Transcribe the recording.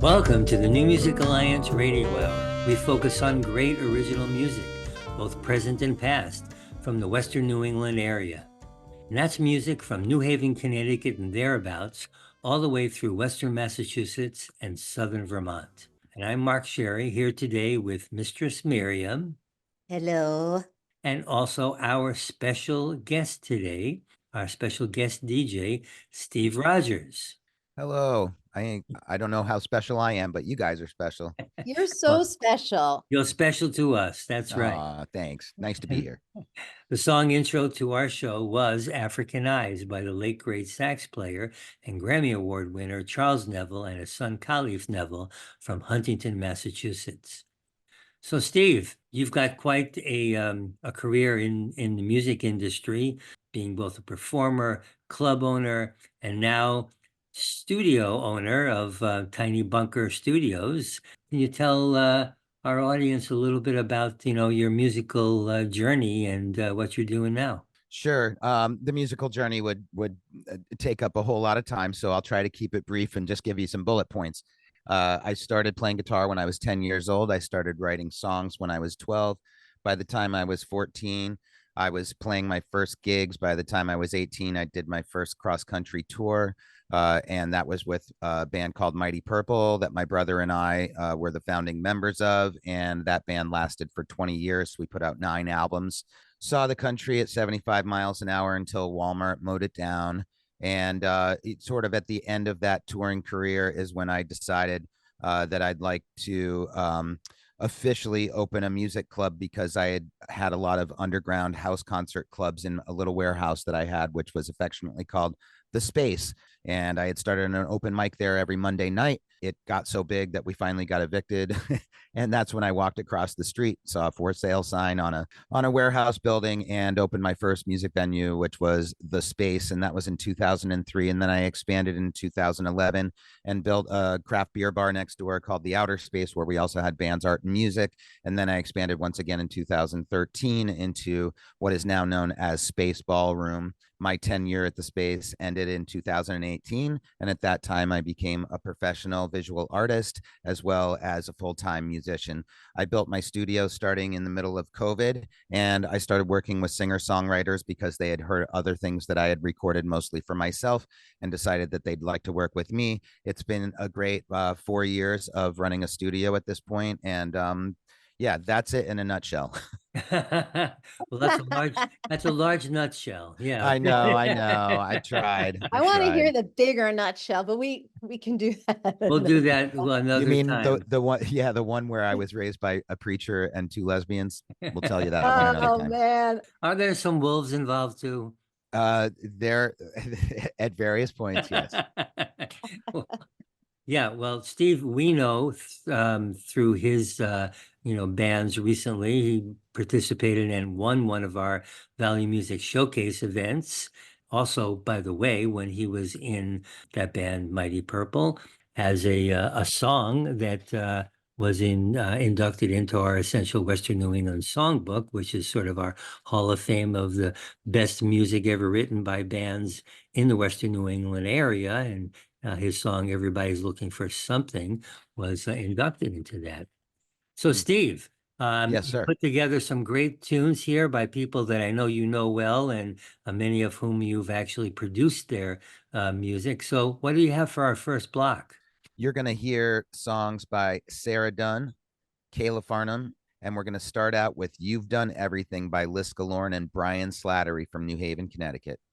Welcome to the New Music Alliance Radio Hour. We focus on great original music, both present and past, from the Western New England area. And that's music from New Haven, Connecticut and thereabouts, all the way through Western Massachusetts and Southern Vermont. And I'm Mark Sherry, here today with Mistress Miriam. Hello. And also our special guest today, our special guest DJ, Steve Rodgers. Hello. I don't know how special I am, but you guys are special. You're so special. You're special to us. That's right. Thanks. Nice to be here. The song intro to our show was African Eyes by the late great sax player and Grammy Award winner Charles Neville and his son Khalif Neville from Huntington, Massachusetts. So, Steve, you've got quite a career in the music industry, being both a performer, club owner, and now studio owner of Tiny Bunker Studios. Can you tell our audience a little bit about, your musical journey and what you're doing now? Sure. The musical journey would take up a whole lot of time, so I'll try to keep it brief and just give you some bullet points. I started playing guitar when I was 10 years old. I started writing songs when I was 12. By the time I was 14, I was playing my first gigs. By the time I was 18, I did my first cross-country tour, and that was with a band called Mighty Purple that my brother and I were the founding members of, and that band lasted for 20 years. We put out 9 albums, saw the country at 75 miles an hour until Walmart mowed it down. And it sort of at the end of that touring career is when I decided that I'd like to officially open a music club, because I had a lot of underground house concert clubs in a little warehouse that I had, which was affectionately called The Space. And I had started an open mic there every Monday night. It got so big that we finally got evicted. And that's when I walked across the street, saw a for sale sign on a warehouse building, and opened my first music venue, which was The Space. And that was in 2003. And then I expanded in 2011 and built a craft beer bar next door called The Outer Space, where we also had bands, art, and music. And then I expanded once again in 2013 into what is now known as Space Ballroom. My tenure at the Space ended in 2018. And at that time, I became a professional visual artist as well as a full-time musician. I built my studio starting in the middle of COVID, and I started working with singer-songwriters because they had heard other things that I had recorded mostly for myself and decided that they'd like to work with me. It's been a great 4 years of running a studio at this point. And yeah, that's it in a nutshell. Well, that's a large nutshell. Yeah. I know. I tried. I want to hear the bigger nutshell, but we can do that. We'll do that another You mean time. the one? Yeah, the one where I was raised by a preacher and 2 lesbians. We'll tell you that one another time. Man. Are there some wolves involved too? There at various points, yes. Yeah, well, Steve, we know through his bands recently. He participated and won one of our Valley Music Showcase events. Also, by the way, when he was in that band Mighty Purple, has a song that was inducted into our Essential Western New England Songbook, which is sort of our Hall of Fame of the best music ever written by bands in the Western New England area. And his song, Everybody's Looking for Something, was inducted into that. So, Steve, Yes, sir. you put together some great tunes here by people that I know you know well, and many of whom you've actually produced their music. So what do you have for our first block? You're going to hear songs by Sarah Dunn, Kayla Farnham, and we're going to start out with You've Done Everything by Guillorn and Brian Slattery from New Haven, Connecticut.